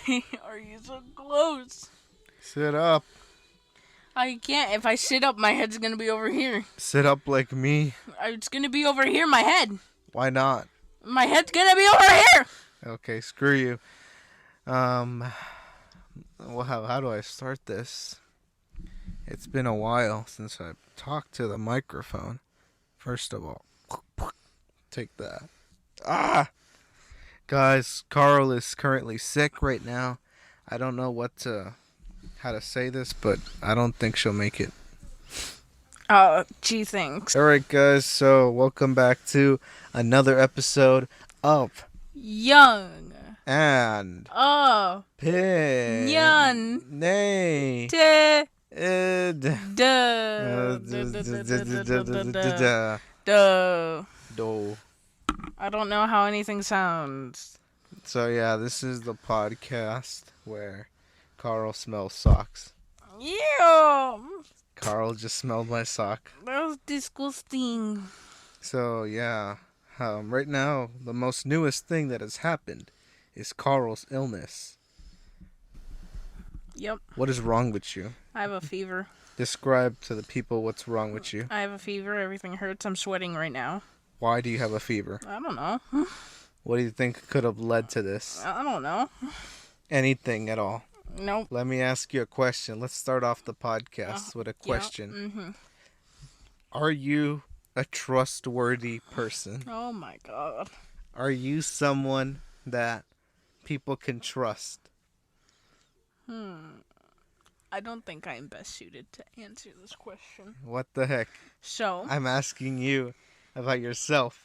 Why are you so close? Sit up. I can't. If I sit up, my head's gonna be over here. Sit up like me. It's gonna be over here, my head. Why not? My head's gonna be over here. Okay, screw you. Well, how do I start this? It's been a while since I've talked to the microphone. First of all, take that. Guys, Carl is currently sick right now. I don't know how to say this, but I don't think she'll make it. Gee, thanks. Alright, guys, so welcome back to another episode of Young. And Pin Nyan. Nay Te. Id Do. I don't know how anything sounds. So yeah, this is the podcast where Carl smells socks. Yeah. Carl just smelled my sock. That was disgusting. So yeah, right now the most newest thing that has happened is Carl's illness. Yep. What is wrong with you? I have a fever. Describe to the people what's wrong with you. I have a fever. Everything hurts. I'm sweating right now. Why do you have a fever? I don't know. What do you think could have led to this? I don't know. Anything at all? Nope. Let me ask you a question. Let's start off the podcast with a question. Yeah. Mm-hmm. Are you a trustworthy person? Oh my god. Are you someone that people can trust? I don't think I'm best suited to answer this question. What the heck? So, I'm asking you about yourself.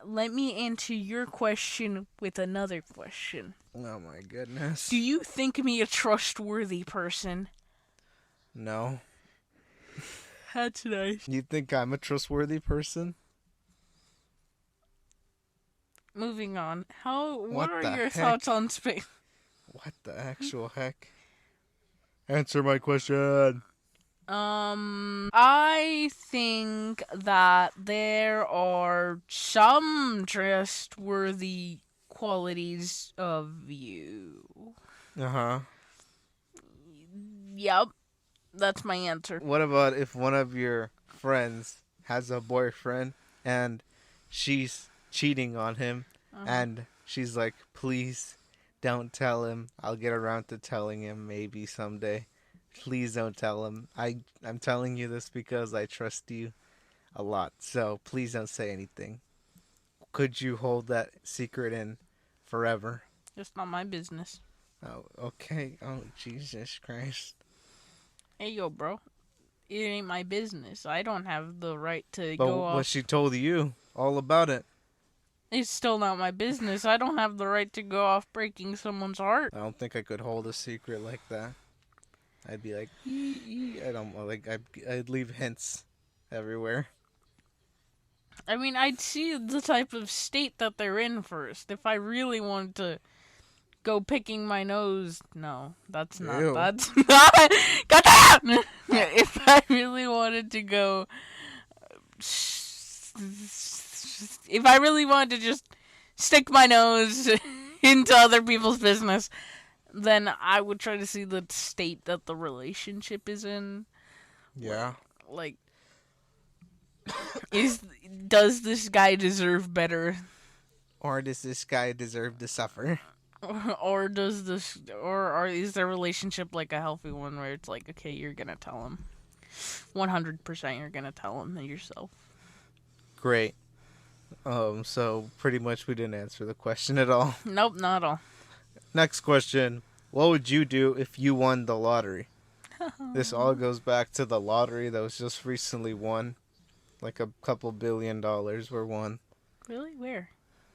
Let me answer your question with another question. Oh my goodness. Do you think me a trustworthy person? No. That's nice. You think I'm a trustworthy person? Moving on. What are your heck? thoughts on space? What the actual heck? Answer my question. I think that there are some trustworthy qualities of you. Uh-huh. Yep. That's my answer. What about if one of your friends has a boyfriend and she's cheating on him and she's like, please don't tell him. I'll get around to telling him maybe someday. Please don't tell him. I'm telling you this because I trust you a lot. So please don't say anything. Could you hold that secret in forever? It's not my business. Oh, okay. Oh, Jesus Christ. Hey, yo, bro. It ain't my business. I don't have the right to But go off. what she told you all about it. It's still not my business. I don't have the right to go off breaking someone's heart. I don't think I could hold a secret like that. I'd be like, I don't know, like I'd leave hints everywhere. I mean, I'd see the type of state that they're in first. If I really wanted to go picking my nose, no, that's not. Ew. That's not. Got that. If I really wanted to go, if I really wanted to just stick my nose into other people's business, then I would try to see the state that the relationship is in. Yeah. Like, does this guy deserve better? Or does this guy deserve to suffer? Or is their relationship like a healthy one where it's like, okay, you're gonna tell him. 100% you're gonna tell him yourself. Great. So pretty much we didn't answer the question at all. Nope, not at all. Next question. What would you do if you won the lottery? This all goes back to the lottery that was just recently won. Like a couple $1 billion were won. Really? Where?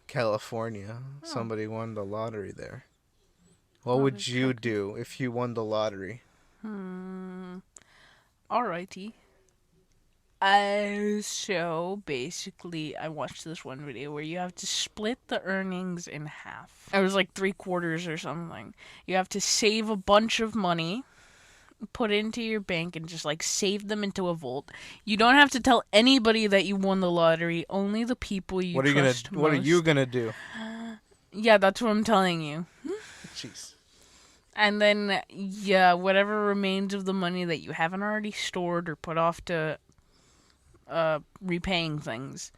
California. Oh. Somebody won the lottery there. What would you do if you won the lottery? Alrighty. So basically, I watched this one video where you have to split the earnings in half. It was like 3/4 or something. You have to save a bunch of money, put it into your bank, and just like save them into a vault. You don't have to tell anybody that you won the lottery. Only the people you trust most. What are you gonna do? Yeah, that's what I'm telling you. Jeez. And then, yeah, whatever remains of the money that you haven't already stored or put off to repaying things,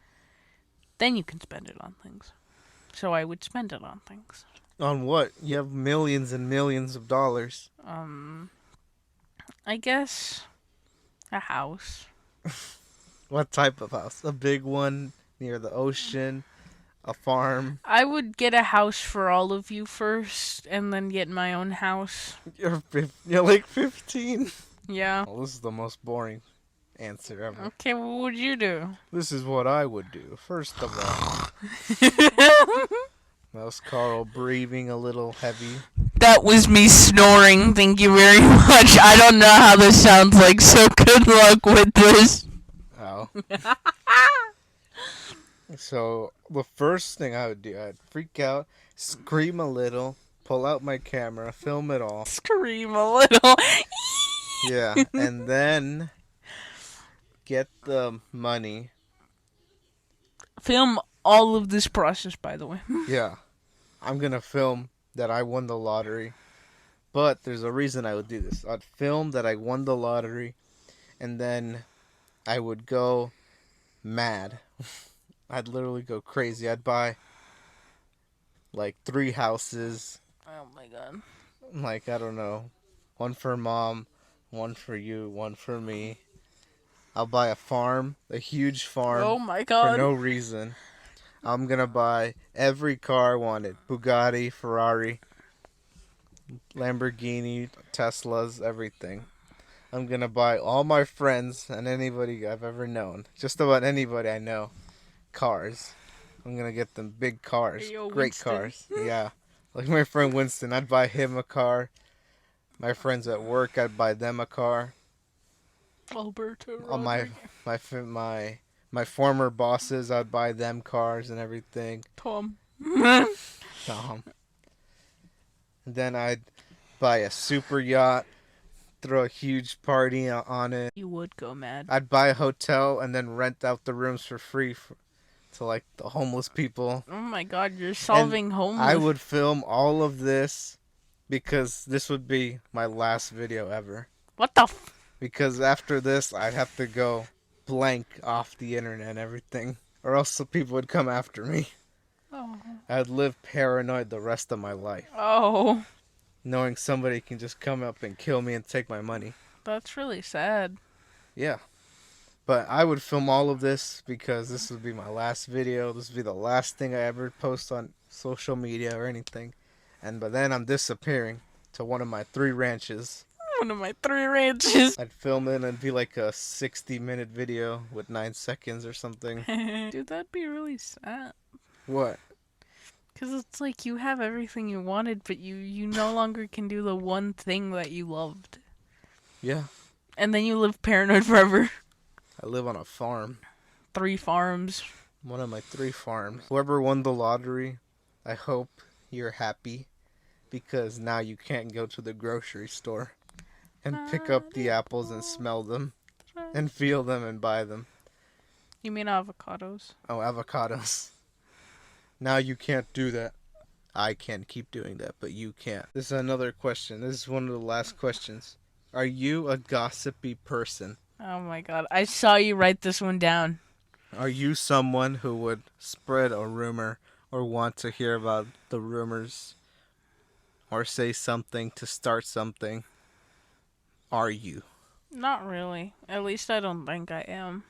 then you can spend it on things. So I would spend it on things. On what? You have millions and millions of dollars. I guess a house. What type of house? A big one near the ocean? A farm? I would get a house for all of you first, and then get my own house. You're like 15. Yeah. Well, this is the most boring answer ever. Okay, what would you do? This is what I would do. First of all, that was Carl breathing a little heavy. That was me snoring. Thank you very much. I don't know how this sounds like, so good luck with this. Oh. So, the first thing I would do, I'd freak out, scream a little, pull out my camera, film it all. Scream a little. Yeah, and then get the money. Film all of this process, by the way. Yeah, I'm gonna film that I won the lottery. But there's a reason I would do this. I'd film that I won the lottery, and then I would go mad. I'd literally go crazy. I'd buy like 3 houses. Oh my god. Like, I don't know. One for mom, one for you, one for me. I'll buy a farm, a huge farm. Oh my god. For no reason. I'm gonna buy every car I wanted. Bugatti, Ferrari, Lamborghini, Teslas, everything. I'm gonna buy all my friends and anybody I've ever known. Just about anybody I know. Cars. I'm gonna get them big cars. Hey, yo, great Winston. cars. Yeah. Like my friend Winston, I'd buy him a car. My friends at work, I'd buy them a car. Alberto. All my former bosses, I'd buy them cars and everything. Tom. And then I'd buy a super yacht, throw a huge party on it. You would go mad. I'd buy a hotel and then rent out the rooms for free to like the homeless people. Oh my god, you're solving homeless. I would film all of this because this would be my last video ever. What the Because after this, I'd have to go blank off the internet and everything. Or else the people would come after me. Oh. I'd live paranoid the rest of my life. Oh. Knowing somebody can just come up and kill me and take my money. That's really sad. Yeah. But I would film all of this because this would be my last video. This would be the last thing I ever post on social media or anything. And by then I'm disappearing to one of my 3 ranches. One of my 3 ranches. I'd film it and it'd be like a 60-minute video with 9 seconds or something. Dude, that'd be really sad. What? Because it's like you have everything you wanted, but you no longer can do the one thing that you loved. Yeah. And then you live paranoid forever. I live on a farm. 3 farms. One of my 3 farms. Whoever won the lottery, I hope you're happy. Because now you can't go to the grocery store and pick up the apples and smell them and feel them and buy them. You mean avocados? Oh, avocados. Now you can't do that. I can keep doing that, but you can't. This is another question. This is one of the last questions. Are you a gossipy person? Oh my god. I saw you write this one down. Are you someone who would spread a rumor or want to hear about the rumors or say something to start something? Are you? Not really. At least I don't think I am.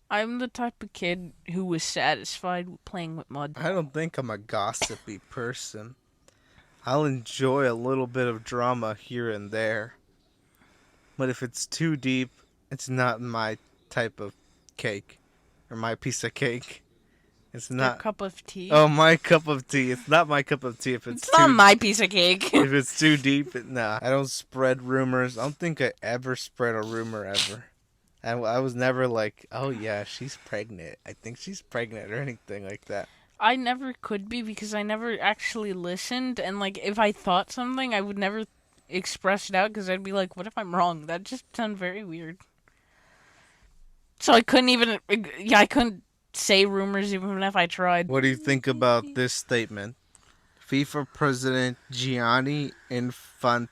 I'm the type of kid who was satisfied with playing with mud. I don't think I'm a gossipy person. I'll enjoy a little bit of drama here and there. But if it's too deep, it's not my type of cake. Or my piece of cake. It's not... Your cup of tea? Oh, my cup of tea. It's not my cup of tea if it's not my piece of cake. If it's too deep, nah. I don't spread rumors. I don't think I ever spread a rumor ever. I was never like, oh yeah, she's pregnant. I think she's pregnant or anything like that. I never could be because I never actually listened. And like, if I thought something, I would never express it out because I'd be like, what if I'm wrong? That just sounds very weird. So I couldn't even, I couldn't say rumors even if I tried. What do you think about this statement? FIFA president Gianni Infantino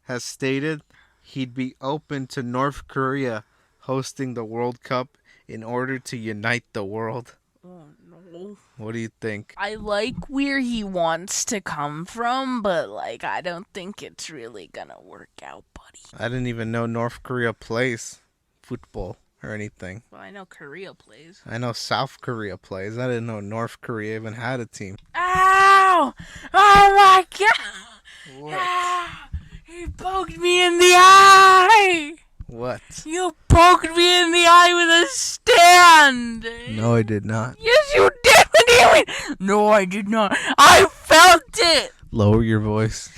has stated he'd be open to North Korea hosting the World Cup in order to unite the world. Oh, no. What do you think? I like where he wants to come from, but, like, I don't think it's really gonna work out, buddy. I didn't even know North Korea plays football or anything. Well, I know Korea plays. I know South Korea plays. I didn't know North Korea even had a team. Ow! Oh my god! What? Ah, he poked me in the eye! What? You poked me in the eye with a stand! No, I did not. Yes, you did! What do you mean? No, I did not. I felt it! Lower your voice.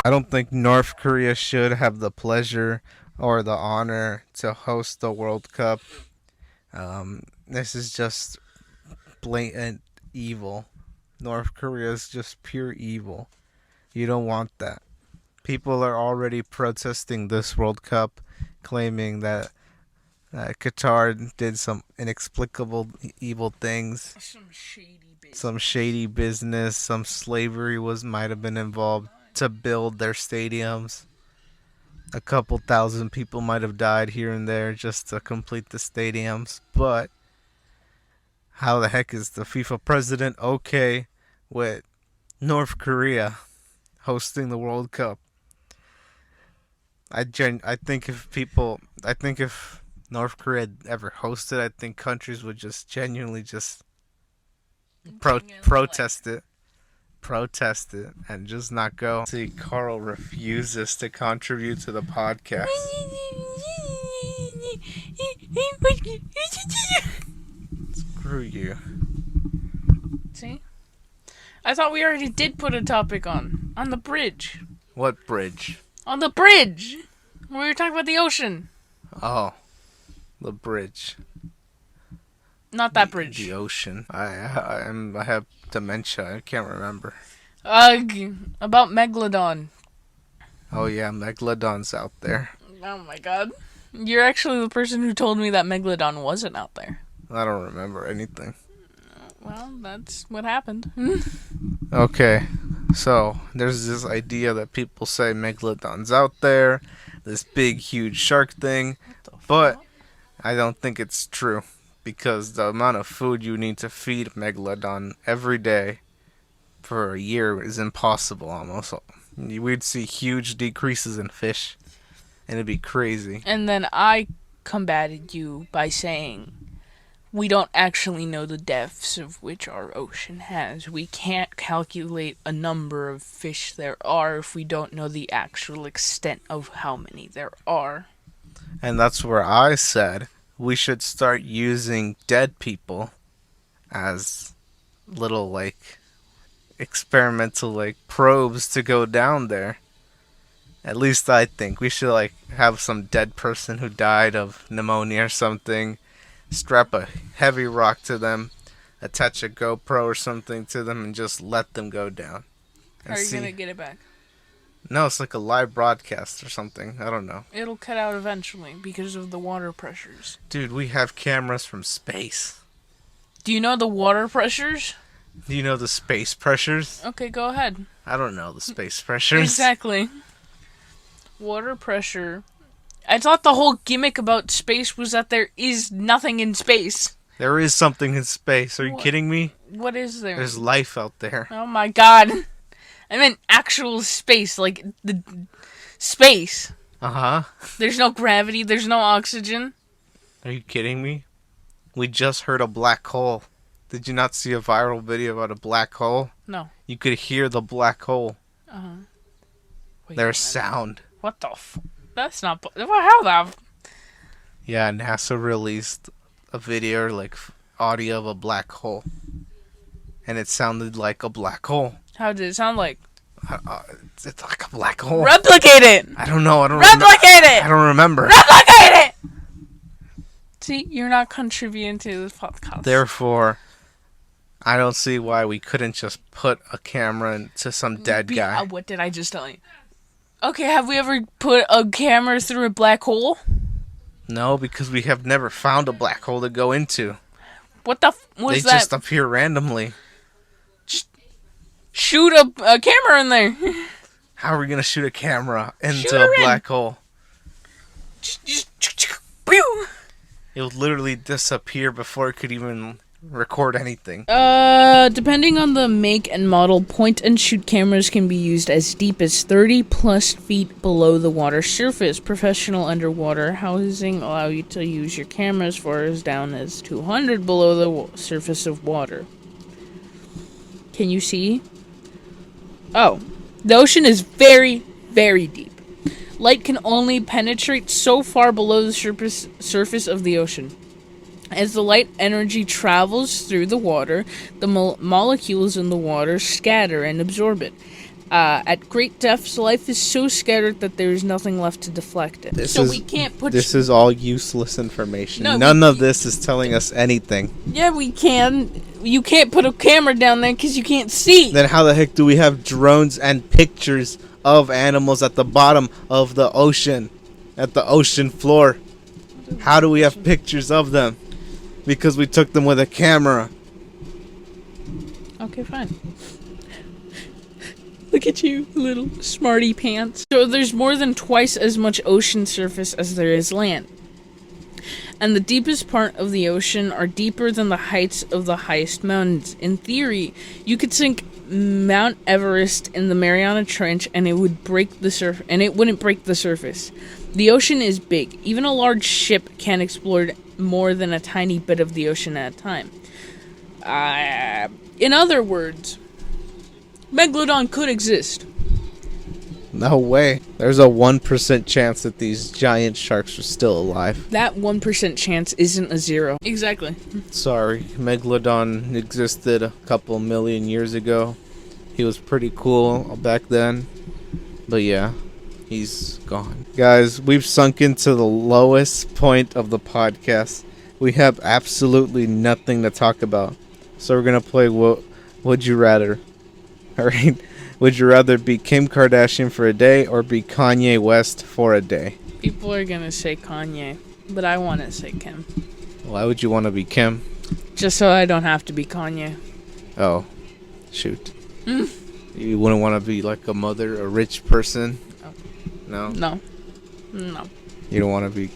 I don't think North Korea should have the pleasure or the honor to host the World Cup. This is just blatant evil. North Korea is just pure evil. You don't want that. People are already protesting this World Cup, claiming that Qatar did some inexplicable evil things. Some shady business. Some slavery might have been involved to build their stadiums. A couple thousand people might have died here and there just to complete the stadiums. But how the heck is the FIFA president okay with North Korea hosting the World Cup? I think if North Korea had ever hosted, I think countries would just genuinely just protest it, and just not go. See, Carl refuses to contribute to the podcast. Screw you. See? I thought we already did put a topic on the bridge. What bridge? On the bridge! We were talking about the ocean. Oh, the bridge. Not that bridge. The ocean. I have dementia. I can't remember. About Megalodon. Oh yeah, Megalodon's out there. Oh my god. You're actually the person who told me that Megalodon wasn't out there. I don't remember anything. Well, that's what happened. Okay, so there's this idea that people say Megalodon's out there, this big, huge shark thing, but I don't think it's true because the amount of food you need to feed Megalodon every day for a year is impossible almost. We'd see huge decreases in fish, and it'd be crazy. And then I combated you by saying we don't actually know the depths of which our ocean has. We can't calculate a number of fish there are if we don't know the actual extent of how many there are. And that's where I said we should start using dead people as little, like, experimental, like, probes to go down there. At least I think. We should, like, have some dead person who died of pneumonia or something, strap a heavy rock to them, attach a GoPro or something to them, and just let them go down. How are you going to get it back? No, it's like a live broadcast or something. I don't know. It'll cut out eventually because of the water pressures. Dude, we have cameras from space. Do you know the water pressures? Do you know the space pressures? Okay, go ahead. I don't know the space pressures. Exactly. Water pressure. I thought the whole gimmick about space was that there is nothing in space. There is something in space. Are you kidding me? What is there? There's life out there. Oh my god. I meant actual space, like the space. Uh-huh. There's no gravity, there's no oxygen. Are you kidding me? We just heard a black hole. Did you not see a viral video about a black hole? No. You could hear the black hole. Uh-huh. There's sound. What the That's not... How the... Yeah, NASA released a video, like, audio of a black hole. And it sounded like a black hole. How did it sound like? It's like a black hole. Replicate it! I don't know. Replicate it! I don't remember. Replicate it! See, you're not contributing to this podcast. Therefore, I don't see why we couldn't just put a camera into some dead guy. What did I just tell you? Okay, have we ever put a camera through a black hole? No, because we have never found a black hole to go into. What the was They that? just appear randomly. Shoot a camera in there. How are we gonna shoot a camera Shoot into a her in. black hole? Just pew. It would literally disappear before it could even record anything. Depending on the make and model, point-and-shoot cameras can be used as deep as 30 plus feet below the water surface. Professional underwater housing allow you to use your camera as far as down as 200 below the surface of water. Can you see? Oh, the ocean is very, very deep. Light can only penetrate so far below the surface of the ocean. As the light energy travels through the water, the molecules in the water scatter and absorb it. At great depths, life is so scattered that there is nothing left to deflect it. We can't put. This is all useless information. No, None of this is telling us anything. Yeah, we can. You can't put a camera down there because you can't see. Then how the heck do we have drones and pictures of animals at the bottom of the ocean, at the ocean floor? How do we have pictures of them? Because we took them with a camera. Okay, fine. Look at you, little smarty pants. So there's more than twice as much ocean surface as there is land. And the deepest part of the ocean are deeper than the heights of the highest mountains. In theory, you could sink Mount Everest in the Mariana Trench and it would break the it wouldn't break the surface. The ocean is big. Even a large ship can't explore more than a tiny bit of the ocean at a time. In other words, Megalodon could exist. No way. There's a 1% chance that these giant sharks are still alive. That 1% chance isn't a zero. Exactly. Sorry, Megalodon existed a couple million years ago. He was pretty cool back then. But yeah, he's gone. Guys, we've sunk into the lowest point of the podcast. We have absolutely nothing to talk about. So we're going to play Would You Rather. Alright? Would you rather be Kim Kardashian for a day or be Kanye West for a day? People are going to say Kanye, but I want to say Kim. Why would you want to be Kim? Just so I don't have to be Kanye. Oh, shoot. You wouldn't want to be like a mother, a rich person? No? No. You don't want to be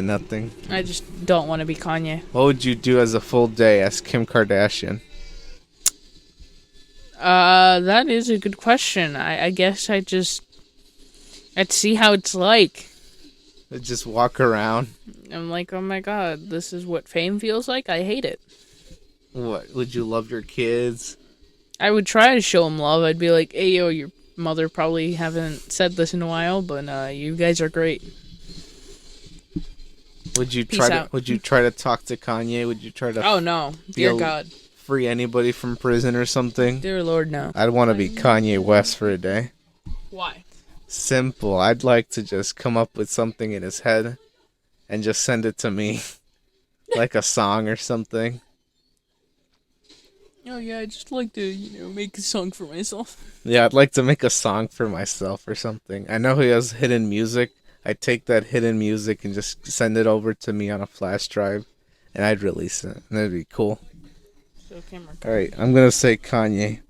nothing? I just don't want to be Kanye. What would you do as a full day as Kim Kardashian? That is a good question. I guess I'd see how it's like. Just walk around? I'm like, oh my god, this is what fame feels like? I hate it. What? Would you love your kids? I would try to show them love. I'd be like, hey, yo, your mother probably haven't said this in a while, but you guys are great. Would you try to talk to Kanye? Would you try to... Oh, no. Dear God. Free anybody from prison or something? Dear Lord, no. I'd want to be Kanye West for a day. Why? Simple. I'd like to just come up with something in his head and just send it to me. Like a song or something. Oh yeah, I'd just like to, make a song for myself. Yeah, I'd like to make a song for myself or something. I know he has hidden music. I'd take that hidden music and just send it over to me on a flash drive. And I'd release it. And that'd be cool. Alright, I'm going to say Kanye.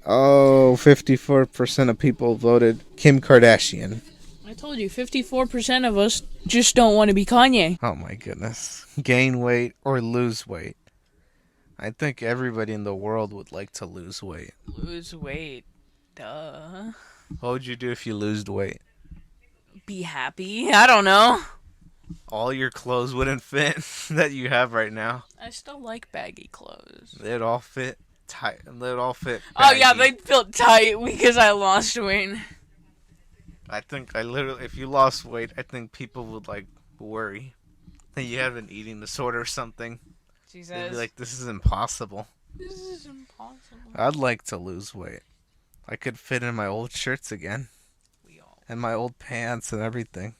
Oh, 54% of people voted Kim Kardashian. I told you, 54% of us just don't want to be Kanye. Oh my goodness. Gain weight or lose weight? I think everybody in the world would like to lose weight. Lose weight. Duh. What would you do if you lost weight? Be happy? I don't know. All your clothes wouldn't fit that you have right now. I still like baggy clothes. They'd all fit tight. They'd all fit baggy. Oh yeah, they'd feel tight because I lost weight. I think if you lost weight, I think people would worry that you have an eating disorder or something. Jesus. They'd be like, this is impossible. This is impossible. I'd like to lose weight. I could fit in my old shirts again. And my old pants and everything.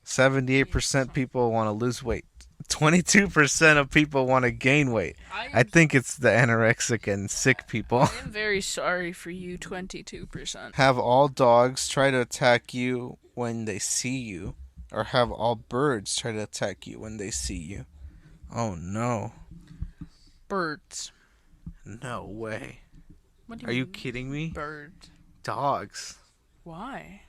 78% people want to lose weight. 22% of people want to gain weight. I think it's the anorexic and sick people. I am very sorry for you, 22%. Have all dogs try to attack you when they see you, or have all birds try to attack you when they see you. Oh no. Birds. No way. What do Are you mean, kidding me? birds? Dogs. Why?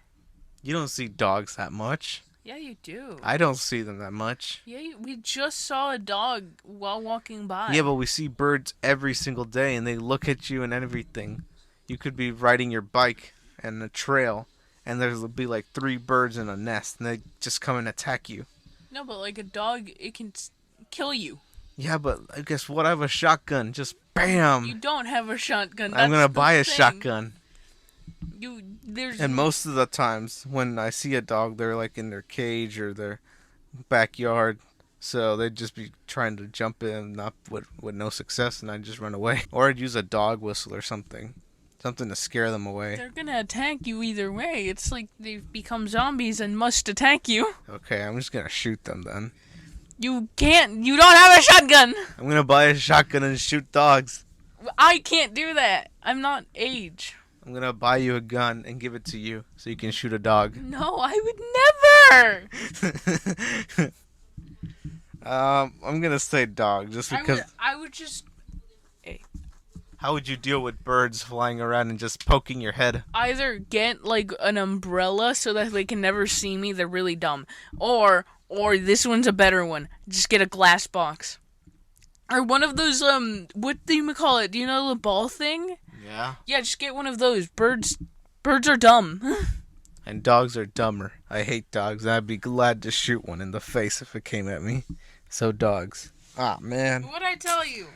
You don't see dogs that much. Yeah, you do. I don't see them that much. Yeah, we just saw a dog while walking by. Yeah, but we see birds every single day and they look at you and everything. You could be riding your bike and a trail and there'll be like 3 birds in a nest and they just come and attack you. No, but like a dog, it can kill you. Yeah, but I guess what? I have a shotgun. Just You bam! don't have a shotgun. I'm That's gonna the buy a thing. shotgun. There's And most of the times when I see a dog, they're like in their cage or their backyard. So they'd just be trying to jump in, not with no success, and I'd just run away. Or I'd use a dog whistle or something. Something to scare them away. They're gonna attack you either way. It's like they've become zombies and must attack you. Okay, I'm just gonna shoot them then. You can't. You don't have a shotgun. I'm gonna buy a shotgun and shoot dogs. I can't do that. I'm not age. I'm gonna buy you a gun and give it to you so you can shoot a dog. No, I would never. I'm gonna say dog just because. I would just How would you deal with birds flying around and just poking your head? either get like an umbrella so that they can never see me. They're really dumb. Or this one's a better one. Just get a glass box. Or one of those what do you call it? Do you know the ball thing? Yeah. Yeah, just get one of those. Birds are dumb. And dogs are dumber. I hate dogs, and I'd be glad to shoot one in the face if it came at me. So dogs. Ah, man. What'd I tell you?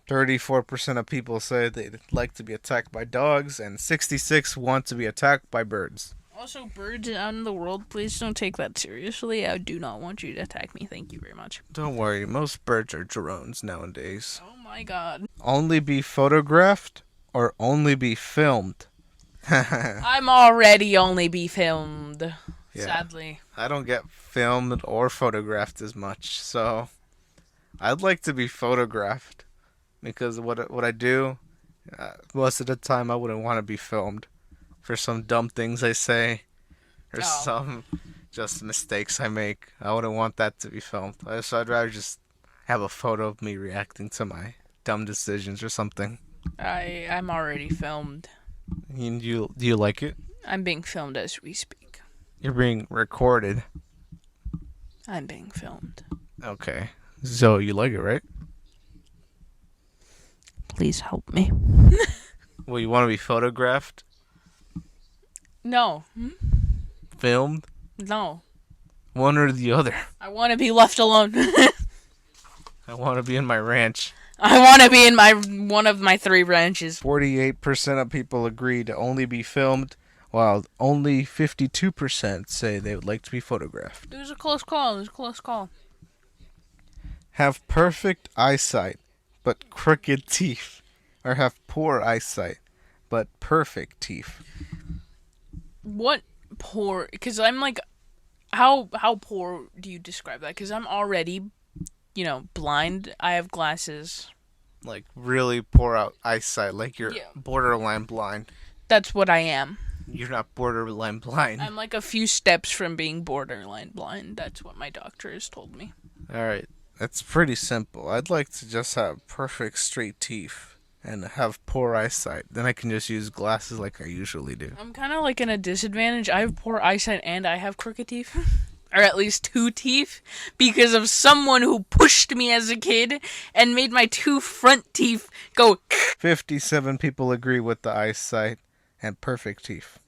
34% of people say they'd like to be attacked by dogs, and 66 want to be attacked by birds. Also, birds out in the world, please don't take that seriously. I do not want you to attack me. Thank you very much. Don't worry, most birds are drones nowadays. Oh my god. Only be photographed or only be filmed? I'm already only be filmed. Yeah. Sadly. I don't get filmed or photographed as much, so I'd like to be photographed because what I do, most of the time I wouldn't want to be filmed for some dumb things I say or some just mistakes I make. I wouldn't want that to be filmed. So I'd rather just have a photo of me reacting to my dumb decisions or something. I'm already filmed. Do you like it? I'm being filmed as we speak. You're being recorded. I'm being filmed. Okay. So you like it, right? Please help me. Well, you want to be photographed? No. Filmed? No. One or the other. I want to be left alone. I want to be in my ranch. I want to be in one of my 3 ranches. 48% of people agree to only be filmed, while only 52% say they would like to be photographed. It was a close call. Have perfect eyesight, but crooked teeth. Or have poor eyesight, but perfect teeth. What poor? Because I'm like, how poor do you describe that? Because I'm already, blind. I have glasses. Like really poor eyesight, like you're borderline blind. That's what I am. You're not borderline blind. I'm like a few steps from being borderline blind. That's what my doctor has told me. Alright, that's pretty simple. I'd like to just have perfect straight teeth and have poor eyesight. Then I can just use glasses like I usually do. I'm kind of like in a disadvantage. I have poor eyesight and I have crooked teeth. Or at least 2 teeth. Because of someone who pushed me as a kid and made my 2 front teeth go. 57 people agree with the eyesight and perfect teeth,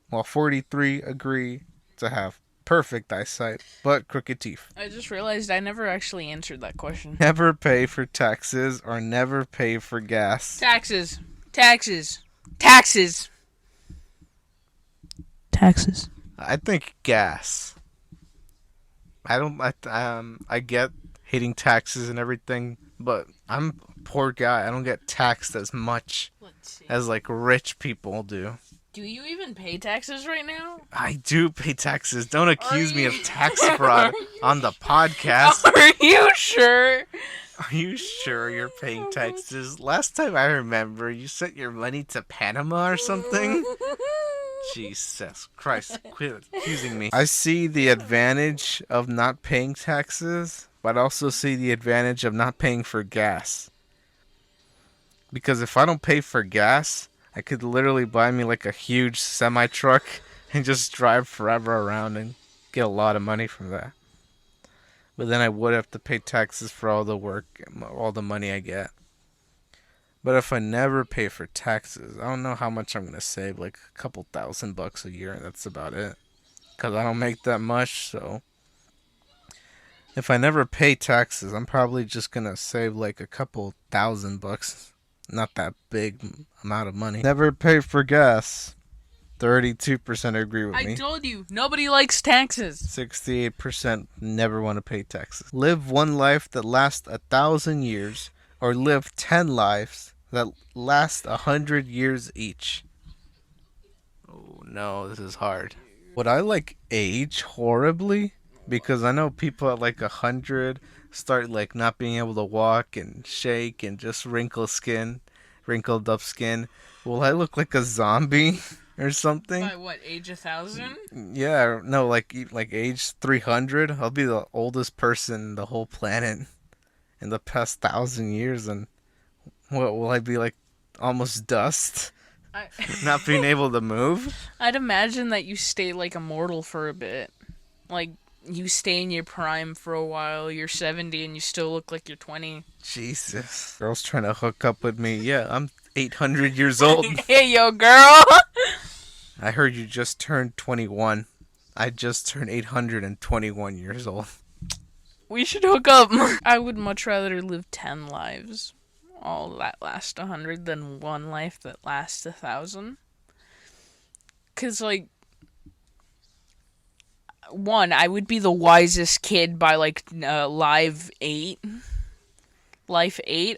while 43 agree to have perfect eyesight but crooked teeth. I just realized I never actually answered that question. Never pay for taxes or never pay for gas. Taxes. I think gas. I get hating taxes and everything, but I'm a poor guy. I don't get taxed as much as like rich people do. Do you even pay taxes right now? I do pay taxes. Don't accuse me of tax fraud on the podcast. Are you sure? Are you sure you're paying taxes? Last time I remember, you sent your money to Panama or something? Jesus Christ, quit accusing me. I see the advantage of not paying taxes, but I also see the advantage of not paying for gas. Because if I don't pay for gas, I could literally buy me like a huge semi truck and just drive forever around and get a lot of money from that. But then I would have to pay taxes for all the work, all the money I get. But if I never pay for taxes, I don't know how much I'm gonna save, like a couple $1,000 a year, and that's about it. Cause I don't make that much, so if I never pay taxes, I'm probably just gonna save like a couple $1,000. Not that big amount of money. Never pay for gas. 32% agree with me. I told you, nobody likes taxes. 68% never want to pay taxes. Live one life that lasts 1,000 years, or live 10 lives that last 100 years each. Oh no, this is hard. Would I like age horribly? Because I know people at like 100 start like not being able to walk and shake and just wrinkled up skin. Will I look like a zombie or something? By what, age 1,000? Yeah, no, like age 300. I'll be the oldest person in the whole planet in the past 1,000 years, and what will I be like? Almost dust, not being able to move. I'd imagine that you stay like immortal for a bit. Like, you stay in your prime for a while, you're 70 and you still look like you're 20. Jesus. Girl's trying to hook up with me. Yeah, I'm 800 years old. Hey, yo, girl! I heard you just turned 21. I just turned 821 years old. We should hook up. I would much rather live 10 lives, all that last 100, than one life that lasts 1,000. Because, like, one, I would be the wisest kid by, like, life 8.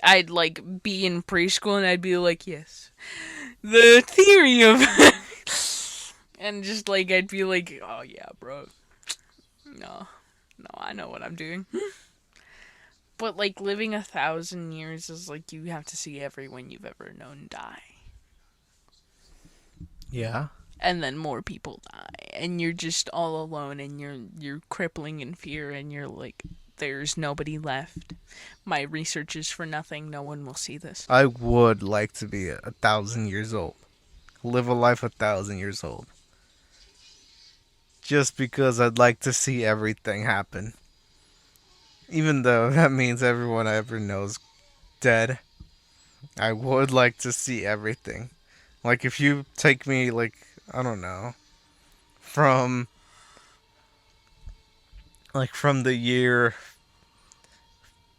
I'd, like, be in preschool and I'd be like, yes, the theory of... and just, like, I'd be like, oh, yeah, bro. No, I know what I'm doing. But, like, living 1,000 years is, like, you have to see everyone you've ever known die. Yeah. And then more people die, and you're just all alone, and you're crippling in fear, and you're like, there's nobody left. My research is for nothing. No one will see this. I would like to be 1,000 years old. Live a life 1,000 years old. Just because I'd like to see everything happen. Even though that means everyone I ever know's dead. I would like to see everything. Like if you take me like, I don't know, from the year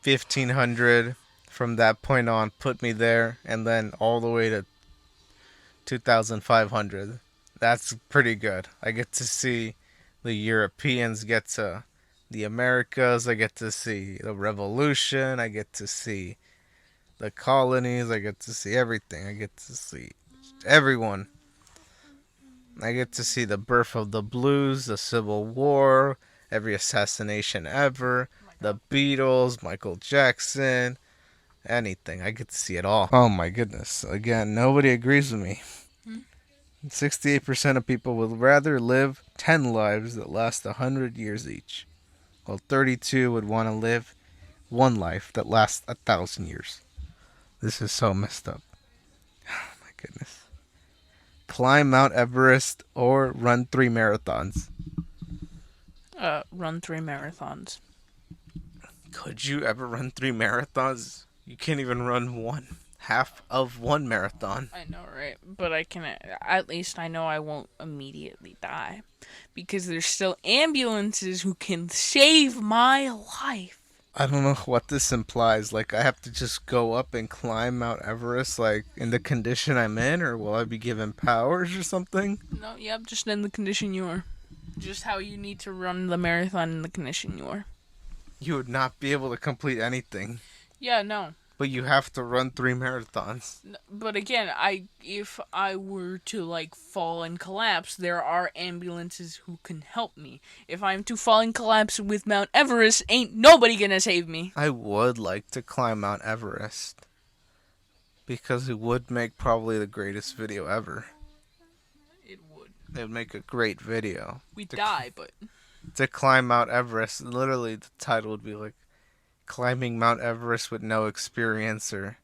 1500, from that point on, put me there, and then all the way to 2500. That's pretty good. I get to see the Europeans get to the Americas. I get to see the revolution. I get to see the colonies. I get to see everything. I get to see everyone. I get to see the birth of the blues, the Civil War, every assassination ever, the Beatles, Michael Jackson, anything. I get to see it all. Oh my goodness. Again, nobody agrees with me. 68% of people would rather live 10 lives that last 100 years each, while 32 would want to live one life that lasts 1,000 years. This is so messed up. Oh my goodness. Climb Mount Everest or run 3 marathons. Run 3 marathons. Could you ever run 3 marathons? You can't even run one. Half of one marathon. I know, right? But I can, at least I know I won't immediately die. Because there's still ambulances who can save my life. I don't know what this implies. Like, I have to just go up and climb Mount Everest, like, in the condition I'm in? Or will I be given powers or something? No, yep, just in the condition you are. Just how you need to run the marathon in the condition you are. You would not be able to complete anything. Yeah, no. But you have to run 3 marathons. But again, if I were to like fall and collapse, there are ambulances who can help me. If I'm to fall and collapse with Mount Everest, ain't nobody gonna save me. I would like to climb Mount Everest. Because it would make probably the greatest video ever. It would. It would make a great video. We'd die, but... To climb Mount Everest, literally the title would be like, Climbing Mount Everest with no experience, or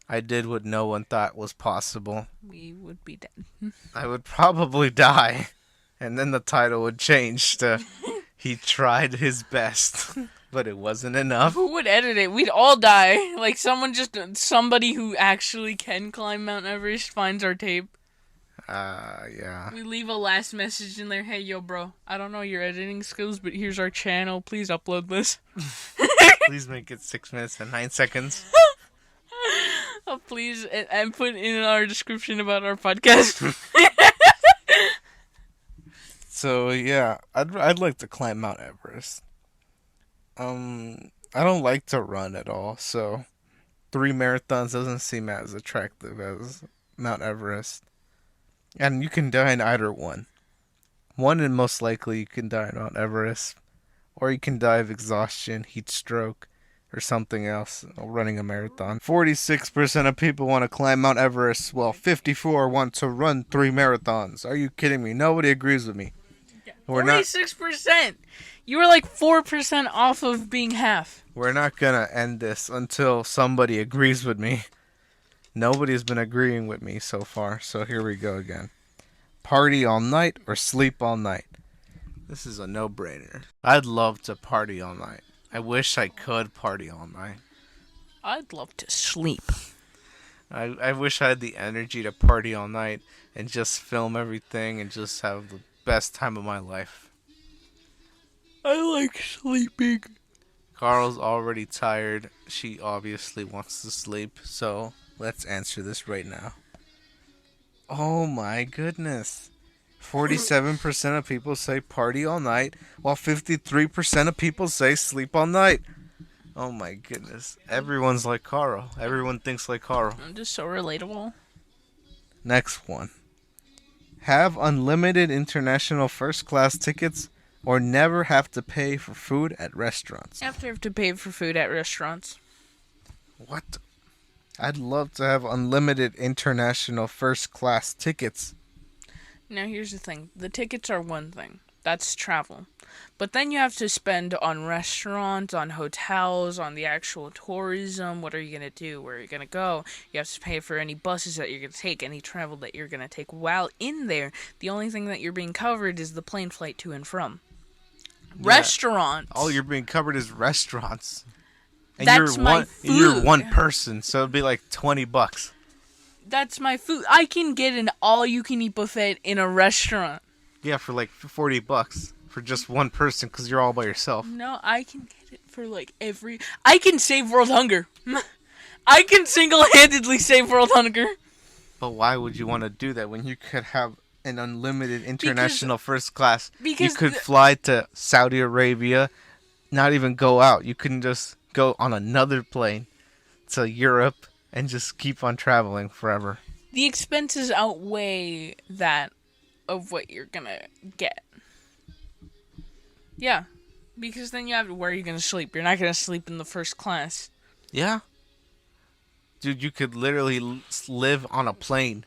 I did what no one thought was possible. We would be dead. I would probably die. And then the title would change to He Tried His Best. But it wasn't enough. Who would edit it? We'd all die. Like somebody who actually can climb Mount Everest finds our tape. Yeah. We leave a last message in there. Hey, yo, bro. I don't know your editing skills, but here's our channel. Please upload this. Please make it 6 minutes and 9 seconds. Oh, please, and put in our description about our podcast. So yeah, I'd like to climb Mount Everest. I don't like to run at all, so 3 marathons doesn't seem as attractive as Mount Everest. And you can die in either one. One, and most likely you can die in Mount Everest, or you can die of exhaustion, heat stroke, or something else running a marathon. 46% of people want to climb Mount Everest, while 54 want to run 3 marathons. Are you kidding me? Nobody agrees with me. 46%. You were like 4% off of being half. We're not gonna end this until somebody agrees with me. Nobody's been agreeing with me so far, so here we go again. Party all night or sleep all night? This is a no-brainer. I'd love to party all night. I wish I could party all night. I'd love to sleep. I wish I had the energy to party all night and just film everything and just have the best time of my life. I like sleeping. Carl's already tired. She obviously wants to sleep, so let's answer this right now. Oh my goodness. 47% of people say party all night, while 53% of people say sleep all night. Oh my goodness. Everyone's like Carl. Everyone thinks like Carl. I'm just so relatable. Next one. Have unlimited international first class tickets or never have to pay for food at restaurants. After have to pay for food at restaurants. What? I'd love to have unlimited international first class tickets. Now here's the thing. The tickets are one thing. That's travel. But then you have to spend on restaurants, on hotels, on the actual tourism. What are you going to do? Where are you going to go? You have to pay for any buses that you're going to take, any travel that you're going to take. While in there, the only thing that you're being covered is the plane flight to and from. Yeah. Restaurants. All you're being covered is restaurants. And that's my food. You're one person, so it'd be like $20. That's my food. I can get an all-you-can-eat buffet in a restaurant. Yeah, for like $40 for just one person because you're all by yourself. No, I can get it for like I can save world hunger. I can single-handedly save world hunger. But why would you want to do that when you could have an unlimited international first class? You could fly to Saudi Arabia, not even go out. You can just go on another plane to Europe and just keep on traveling forever. The expenses outweigh that of what you're gonna get. Yeah, because then you have where are you gonna sleep? You're not gonna sleep in the first class. Yeah. Dude, you could literally live on a plane.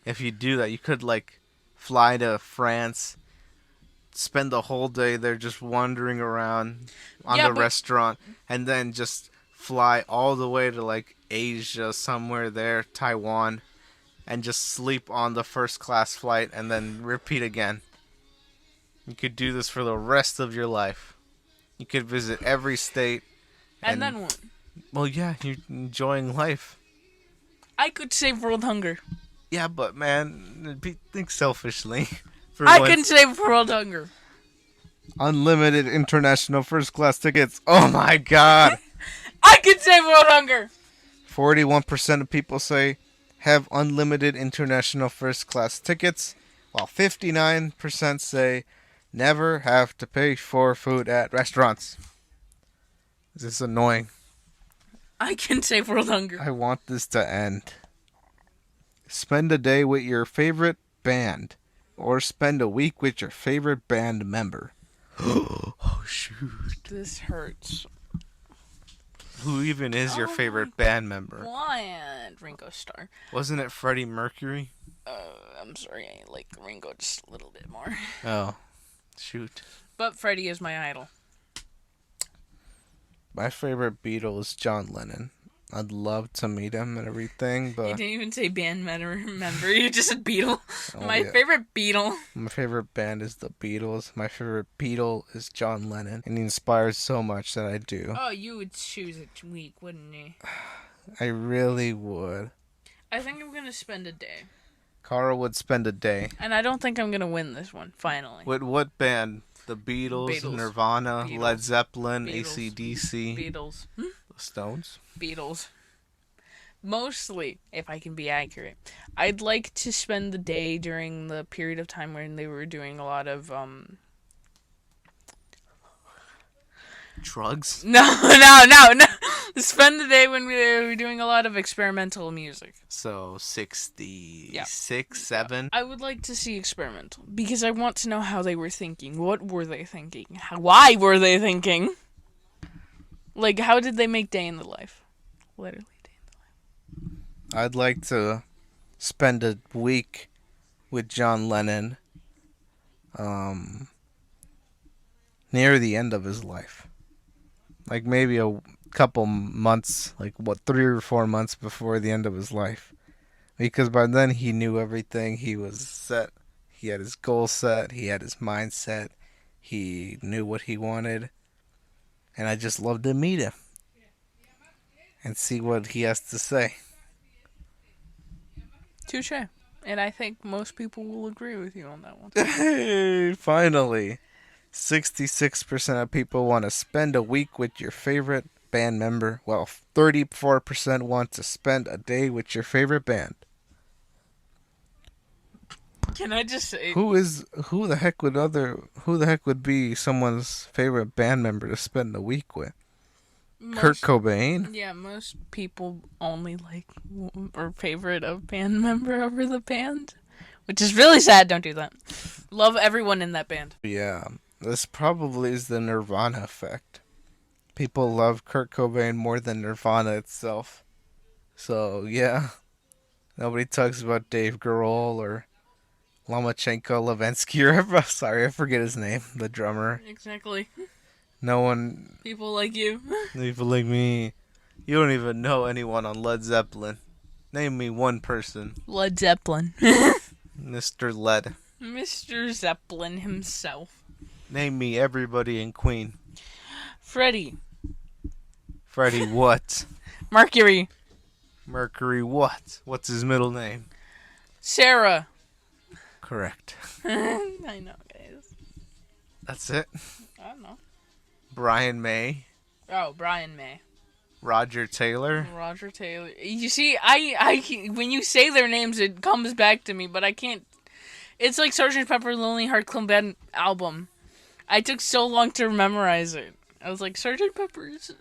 If you do that, you could like fly to France, spend the whole day there just wandering around on the restaurant, and then just fly all the way to like Asia, somewhere there, Taiwan, and just sleep on the first class flight and then repeat again. You could do this for the rest of your life. You could visit every state. And then what? Well, yeah, you're enjoying life. I could save world hunger. Yeah, but man, think selfishly. I can save world hunger. Unlimited international first class tickets. Oh my god. I can save world hunger. 41% of people say have unlimited international first class tickets, while 59% say never have to pay for food at restaurants. This is annoying. I can save world hunger. I want this to end. Spend a day with your favorite band, or spend a week with your favorite band member. Oh, shoot. This hurts. Who even is your favorite band member? What? Ringo Starr. Wasn't it Freddie Mercury? I'm sorry, I like Ringo just a little bit more. Oh, shoot. But Freddie is my idol. My favorite Beatle is John Lennon. I'd love to meet him and everything, You but didn't even say band member. You just said Beatle. oh My yeah. favorite Beatle. My favorite band is the Beatles. My favorite Beatle is John Lennon, and he inspires so much that I do. Oh, you would choose it week, wouldn't you? I really would. I think I'm gonna spend a day. Carl would spend a day. And I don't think I'm gonna win this one, finally. With what band? The Beatles, Nirvana, Beatles. Led Zeppelin, Beatles. AC/DC, Beatles. the Stones. Beatles. Mostly, if I can be accurate. I'd like to spend the day during the period of time when they were doing a lot of, Drugs? No. Spend the day when we were doing a lot of experimental music. So 66, Yeah. 7. I would like to see experimental because I want to know how they were thinking. What were they thinking? Why were they thinking? Like, how did they make Day in the Life? Literally, Day in the Life. I'd like to spend a week with John Lennon near the end of his life. Like maybe a couple months, 3 or 4 months before the end of his life. Because by then he knew everything. He was set. He had his goal set. He had his mindset. He knew what he wanted. And I just love to meet him and see what he has to say. Touche. And I think most people will agree with you on that one. Hey, finally. 66% of people want to spend a week with your favorite band member. Well, 34% want to spend a day with your favorite band. Can I just say, Who the heck would be someone's favorite band member to spend a week with? Kurt Cobain? Yeah, most people only like or favorite a band member over the band, which is really sad. Don't do that. Love everyone in that band. Yeah, this probably is the Nirvana effect. People love Kurt Cobain more than Nirvana itself. So, yeah. Nobody talks about Dave Grohl or Lomachenko Levensky, or sorry, I forget his name, the drummer. Exactly. No one... People like you. People like me. You don't even know anyone on Led Zeppelin. Name me one person. Led Zeppelin. Mr. Led. Mr. Zeppelin himself. Name me everybody in Queen. Freddie. Freddie what? Mercury. Mercury what? What's his middle name? Sarah. Correct. I know, guys. That's it? I don't know. Brian May. Oh, Brian May. Roger Taylor. Roger Taylor. You see, I when you say their names, it comes back to me, but I can't. It's like Sgt. Pepper Lonely Heart Club Band album. I took so long to memorize it. I was like, Sgt. Pepper's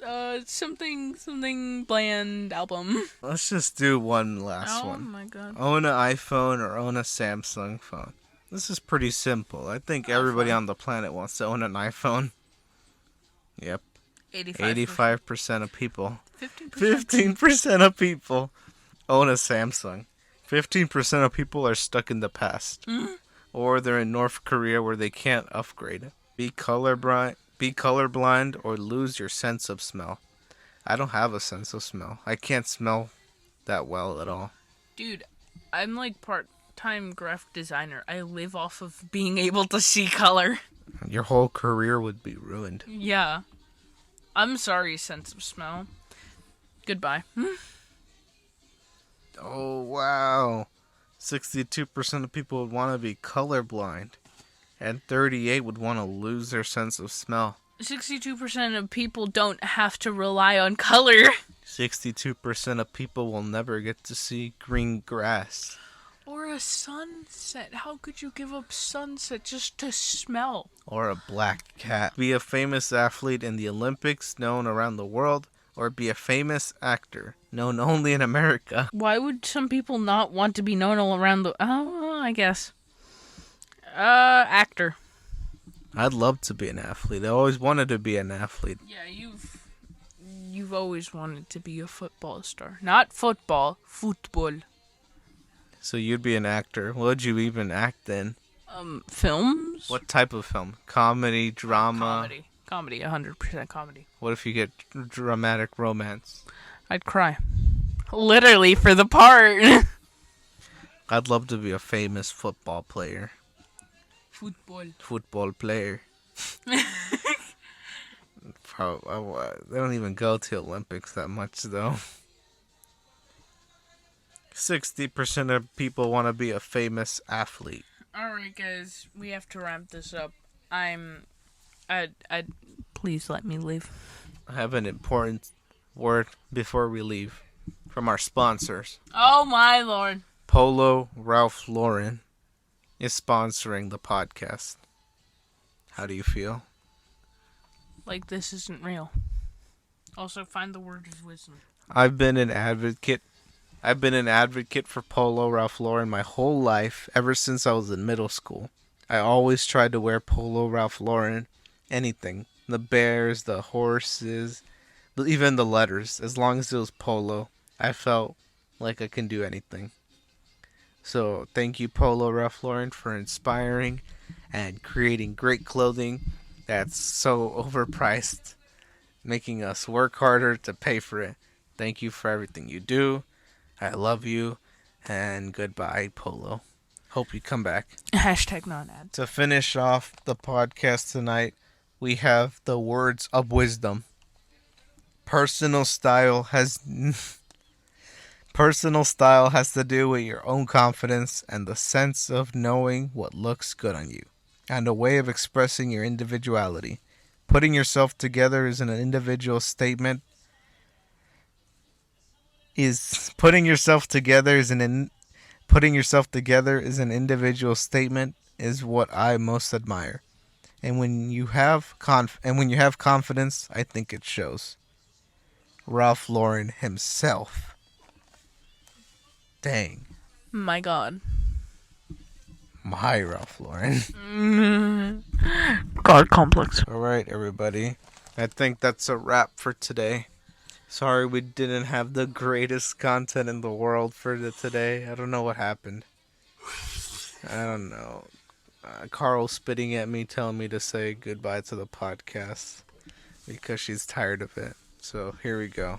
something bland album. Let's just do one last one. Oh my god. Own an iPhone or own a Samsung phone. This is pretty simple. I think everybody on the planet wants to own an iPhone. Yep. 85% of people. 15% of people own a Samsung. 15% of people are stuck in the past. Or they're in North Korea where they can't upgrade. Be colorblind or lose your sense of smell. I don't have a sense of smell. I can't smell that well at all. Dude, I'm like part-time graphic designer. I live off of being able to see color. Your whole career would be ruined. Yeah. I'm sorry, sense of smell. Goodbye. Oh, wow. 62% of people would want to be colorblind. And 38% would want to lose their sense of smell. 62% of people don't have to rely on color. 62% of people will never get to see green grass. Or a sunset. How could you give up sunset just to smell? Or a black cat. Be a famous athlete in the Olympics, known around the world. Or be a famous actor, known only in America. Why would some people not want to be known all around the... Oh, I guess. Actor. I'd love to be an athlete. I always wanted to be an athlete. Yeah, you've always wanted to be a football star. Not football, football. So you'd be an actor. What would you even act in? Films? What type of film? Comedy, drama? Comedy. Comedy, 100% comedy. What if you get dramatic romance? I'd cry. Literally for the part. I'd love to be a famous football player. Football player. They don't even go to Olympics that much, though. 60% of people want to be a famous athlete. Alright, guys, we have to wrap this up. Please let me leave. I have an important word before we leave from our sponsors. Oh my lord. Polo Ralph Lauren is sponsoring the podcast. How do you feel? Like this isn't real. Also, find the word of wisdom. I've been an advocate for Polo Ralph Lauren my whole life, ever since I was in middle school. I always tried to wear Polo Ralph Lauren, anything. The bears, the horses, even the letters. As long as it was Polo, I felt like I can do anything. So thank you, Polo Ralph Lauren, for inspiring and creating great clothing that's so overpriced, making us work harder to pay for it. Thank you for everything you do. I love you, and goodbye, Polo. Hope you come back. Hashtag non-ad. To finish off the podcast tonight, we have the words of wisdom. Personal style has to do with your own confidence and the sense of knowing what looks good on you, and a way of expressing your individuality. Putting yourself together is an individual statement. Putting yourself together is an individual statement is what I most admire. And when you have confidence, I think it shows. Ralph Lauren himself. Dang. My god. My Ralph Lauren. God complex. Alright, everybody. I think that's a wrap for today. Sorry we didn't have the greatest content in the world for today. I don't know what happened. I don't know. Carl's spitting at me, telling me to say goodbye to the podcast because she's tired of it. So here we go.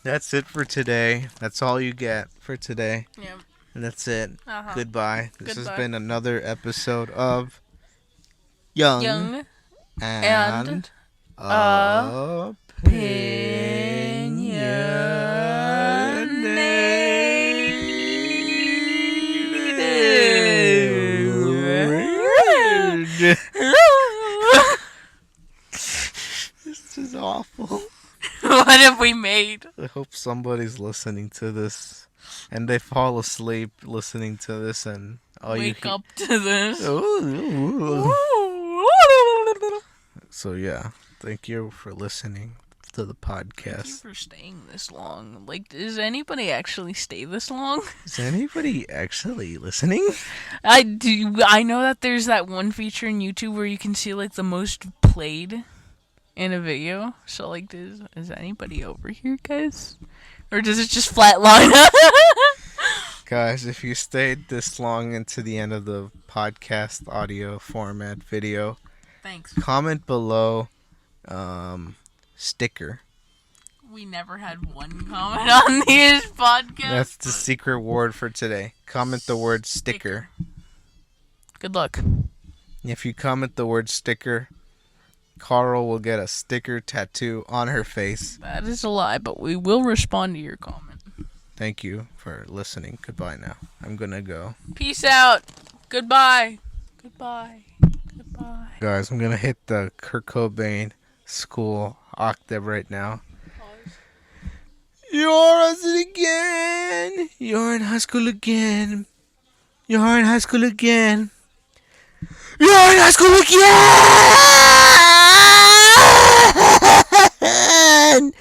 That's it for today. That's all you get for today. Yep. And that's it. Uh-huh. Goodbye. This Goodbye. has been another episode of Young and Opinionated. This is awful. What have we made? I hope somebody's listening to this and they fall asleep listening to this and Wake up to this. So yeah, thank you for listening to the podcast. Thank you for staying this long. Like, does anybody actually stay this long? Is anybody actually listening? I do. I know that there's that one feature in YouTube where you can see like the most played in a video. So like, is anybody over here, guys? Or does it just flatline? Guys, if you stayed this long into the end of the podcast audio format video, Thanks. comment below sticker. We never had one comment on this podcast. That's the secret word for today. Comment the word sticker. Good luck. If you comment the word sticker, Carl will get a sticker tattoo on her face. That is a lie, but we will respond to your comment. Thank you for listening. Goodbye now. I'm gonna go. Peace out. Goodbye. Goodbye. Goodbye. Guys, I'm gonna hit the Kurt Cobain school octave right now. You're again. You're in high school again. You're in high school again. You're in high school again.